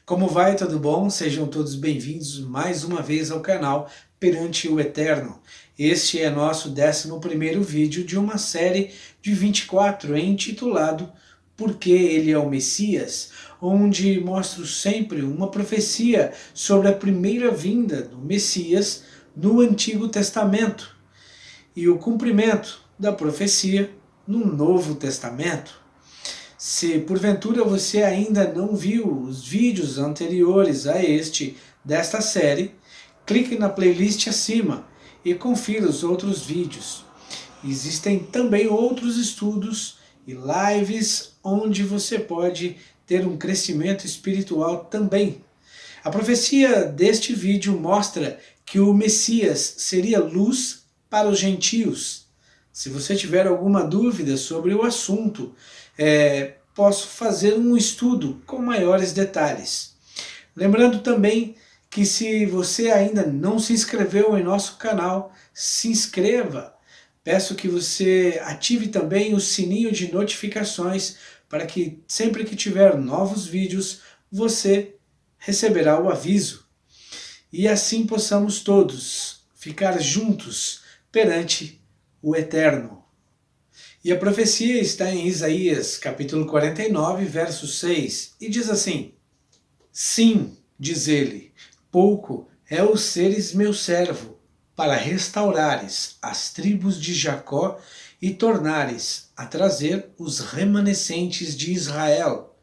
Como vai? Tudo bom? Sejam todos bem-vindos mais uma vez ao canal Perante o Eterno. Este é nosso 11º vídeo de uma série de 24 intitulado Por que Ele é o Messias?, onde mostro sempre uma profecia sobre a primeira vinda do Messias no Antigo Testamento e o cumprimento da profecia no Novo Testamento. Se porventura você ainda não viu os vídeos anteriores a desta série, clique na playlist acima e confira os outros vídeos. Existem também outros estudos e lives onde você pode ter um crescimento espiritual também. A profecia deste vídeo mostra que o Messias seria luz para os gentios. Se você tiver alguma dúvida sobre o assunto, posso fazer um estudo com maiores detalhes. Lembrando também que se você ainda não se inscreveu em nosso canal, se inscreva. Peço que você ative também o sininho de notificações para que sempre que tiver novos vídeos, você receberá o aviso. E assim possamos todos ficar juntos perante o Eterno. E a profecia está em Isaías, capítulo 49, verso 6, e diz assim: Sim, diz ele, pouco é o seres meu servo, para restaurares as tribos de Jacó e tornares a trazer os remanescentes de Israel.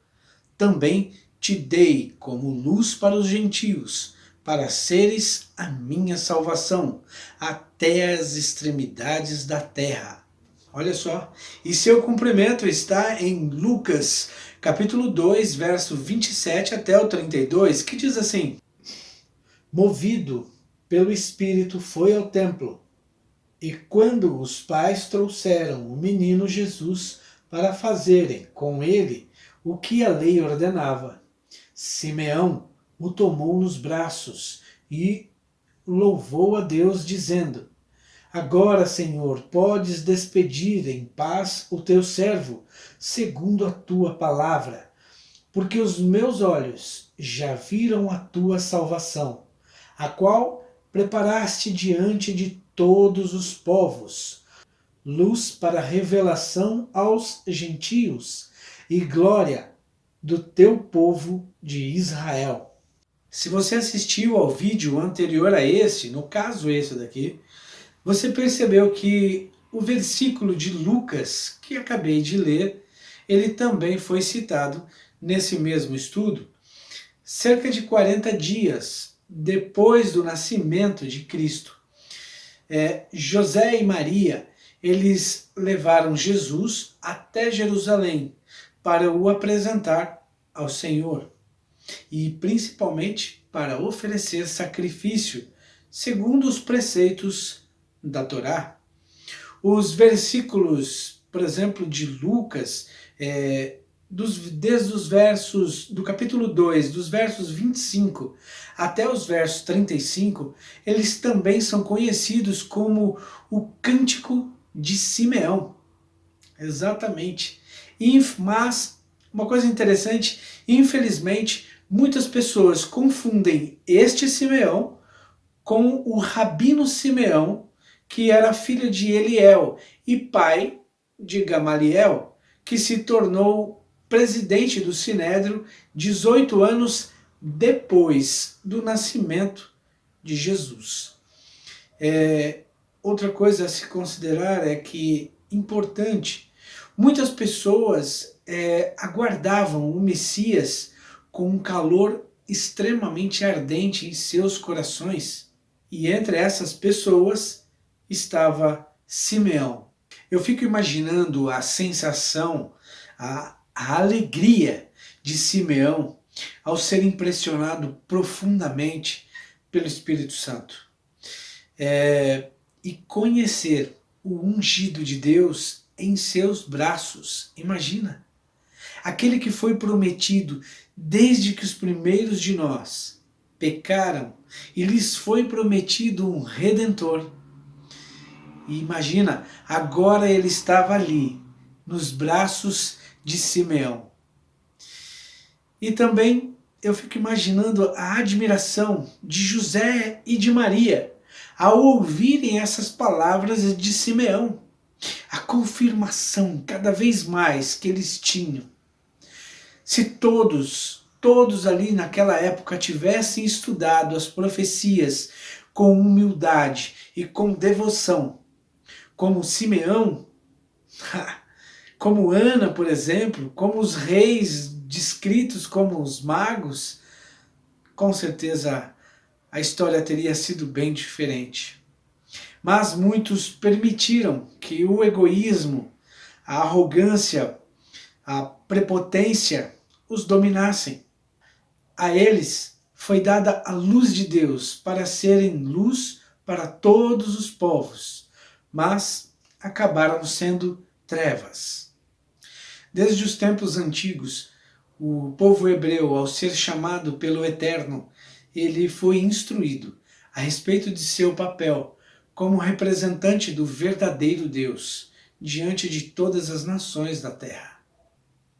Também te dei como luz para os gentios, para seres a minha salvação, até as extremidades da terra. Olha só, e seu cumprimento está em Lucas, capítulo 2, verso 27 até o 32, que diz assim: Movido pelo Espírito foi ao templo, e quando os pais trouxeram o menino Jesus para fazerem com ele o que a lei ordenava, Simeão o tomou nos braços e louvou a Deus, dizendo: Agora, Senhor, podes despedir em paz o teu servo, segundo a tua palavra, porque os meus olhos já viram a tua salvação, a qual preparaste diante de todos os povos, luz para revelação aos gentios e glória do teu povo de Israel. Se você assistiu ao vídeo anterior a esse, no caso esse daqui, você percebeu que o versículo de Lucas, que acabei de ler, ele também foi citado nesse mesmo estudo. Cerca de 40 dias depois do nascimento de Cristo, José e Maria, eles levaram Jesus até Jerusalém para o apresentar ao Senhor e principalmente para oferecer sacrifício segundo os preceitos da Torá. Os versículos, por exemplo, de Lucas, desde os versos do capítulo 2, dos versos 25 até os versos 35, eles também são conhecidos como o Cântico de Simeão. Exatamente. Mas, uma coisa interessante, infelizmente, muitas pessoas confundem este Simeão com o Rabino Simeão, que era filho de Eliel e pai de Gamaliel, que se tornou presidente do Sinédrio 18 anos depois do nascimento de Jesus. Outra coisa a se considerar é que, importante, muitas pessoas aguardavam o Messias com um calor extremamente ardente em seus corações. E entre essas pessoas estava Simeão. Eu fico imaginando a sensação, a alegria de Simeão ao ser impressionado profundamente pelo Espírito Santo. E conhecer o ungido de Deus em seus braços. Imagina! Aquele que foi prometido desde que os primeiros de nós pecaram e lhes foi prometido um Redentor. E imagina, agora ele estava ali, nos braços de Simeão. E também eu fico imaginando a admiração de José e de Maria ao ouvirem essas palavras de Simeão. A confirmação cada vez mais que eles tinham. Se todos ali naquela época tivessem estudado as profecias com humildade e com devoção, como Simeão, como Ana, por exemplo, como os reis descritos como os magos, com certeza a história teria sido bem diferente. Mas muitos permitiram que o egoísmo, a arrogância, a prepotência os dominassem. A eles foi dada a luz de Deus para serem luz para todos os povos, mas acabaram sendo trevas. Desde os tempos antigos, o povo hebreu, ao ser chamado pelo Eterno, ele foi instruído a respeito de seu papel como representante do verdadeiro Deus diante de todas as nações da terra.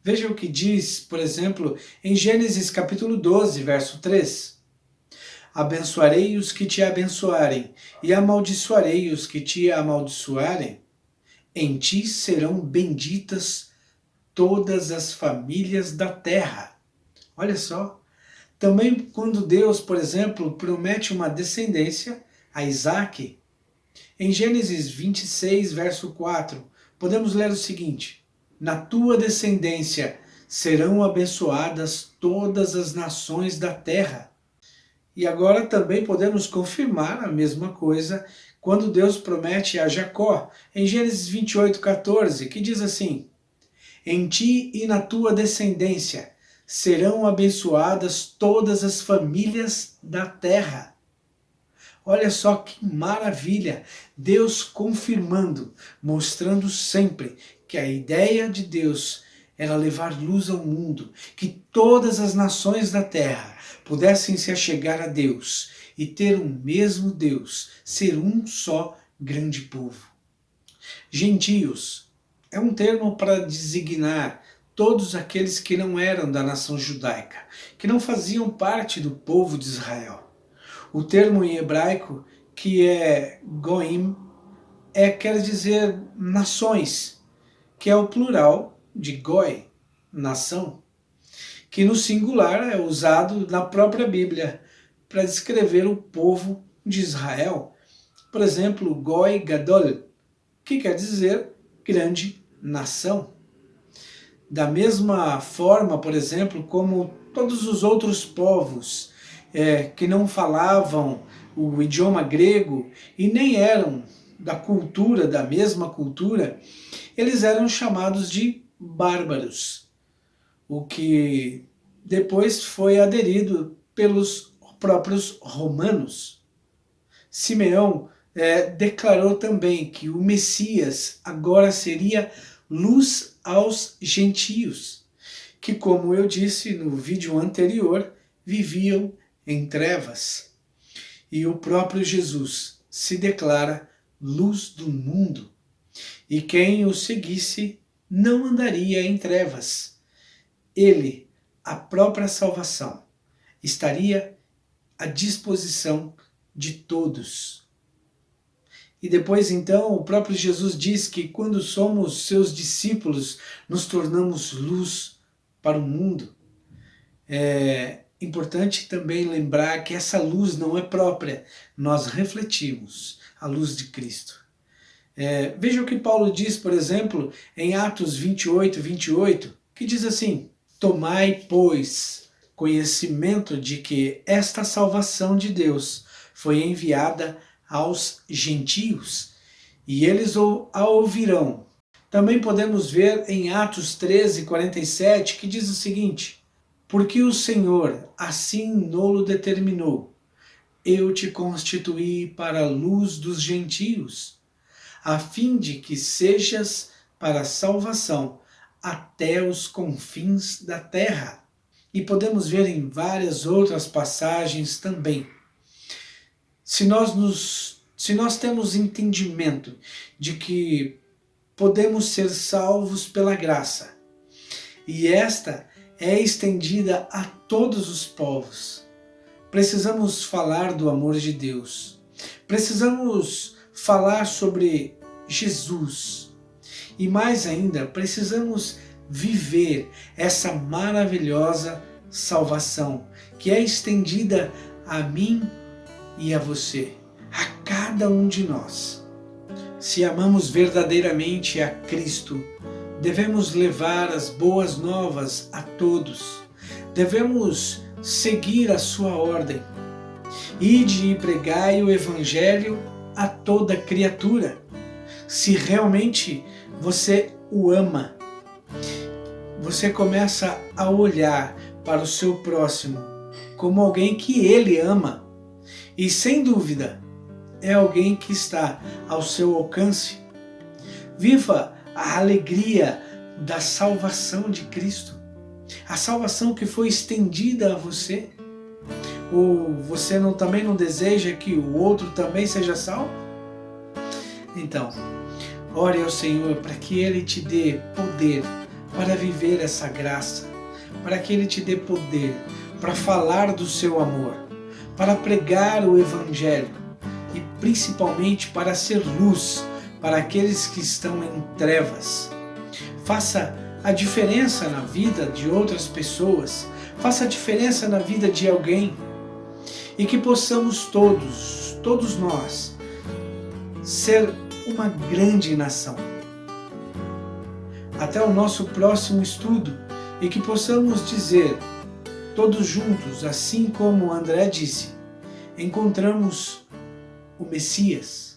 Veja o que diz, por exemplo, em Gênesis capítulo 12, verso 3. Abençoarei os que te abençoarem, e amaldiçoarei os que te amaldiçoarem. Em ti serão benditas todas as famílias da terra. Olha só. Também quando Deus, por exemplo, promete uma descendência a Isaac, em Gênesis 26, verso 4, podemos ler o seguinte: na tua descendência serão abençoadas todas as nações da terra. E agora também podemos confirmar a mesma coisa quando Deus promete a Jacó, em Gênesis 28, 14, que diz assim: em ti e na tua descendência serão abençoadas todas as famílias da terra. Olha só que maravilha! Deus confirmando, mostrando sempre que a ideia de Deus era levar luz ao mundo, que todas as nações da terra pudessem se achegar a Deus e ter o mesmo Deus, ser um só grande povo. Gentios é um termo para designar todos aqueles que não eram da nação judaica, que não faziam parte do povo de Israel. O termo em hebraico, que é goim, quer dizer nações, que é o plural de goi, nação, que no singular é usado na própria Bíblia para descrever o povo de Israel. Por exemplo, goi gadol, que quer dizer grande nação. Da mesma forma, por exemplo, como todos os outros povos que não falavam o idioma grego e nem eram da cultura, da mesma cultura, eles eram chamados de bárbaros, o que depois foi aderido pelos próprios romanos. Simeão declarou também que o Messias agora seria luz aos gentios, que, como eu disse no vídeo anterior, viviam em trevas. E o próprio Jesus se declara luz do mundo, e quem o seguisse não andaria em trevas. Ele, a própria salvação, estaria à disposição de todos. E depois então o próprio Jesus diz que quando somos seus discípulos, nos tornamos luz para o mundo. É importante também lembrar que essa luz não é própria, nós refletimos a luz de Cristo. Veja o que Paulo diz, por exemplo, em Atos 28, 28, que diz assim: tomai, pois, conhecimento de que esta salvação de Deus foi enviada aos gentios, e eles a ouvirão. Também podemos ver em Atos 13, 47, que diz o seguinte: porque o Senhor assim nolo determinou, eu te constituí para a luz dos gentios, a fim de que sejas para a salvação até os confins da terra. E podemos ver em várias outras passagens também. Se nós temos entendimento de que podemos ser salvos pela graça, e esta é estendida a todos os povos. Precisamos falar do amor de Deus. Precisamos falar sobre Jesus. E mais ainda, precisamos viver essa maravilhosa salvação que é estendida a mim e a você, a cada um de nós. Se amamos verdadeiramente a Cristo, devemos levar as boas novas a todos. Devemos seguir a sua ordem. Ide e pregai o Evangelho a toda criatura. Se realmente você o ama, você começa a olhar para o seu próximo como alguém que ele ama. E sem dúvida, é alguém que está ao seu alcance. Viva a alegria da salvação de Cristo. A salvação que foi estendida a você. Ou você também não deseja que o outro também seja salvo? Então, ore ao Senhor para que Ele te dê poder para viver essa graça, para que Ele te dê poder para falar do seu amor, para pregar o Evangelho e principalmente para ser luz para aqueles que estão em trevas. Faça a diferença na vida de outras pessoas, faça a diferença na vida de alguém e que possamos todos nós, ser uma grande nação. Até o nosso próximo estudo e que possamos dizer, todos juntos, assim como André disse, encontramos o Messias.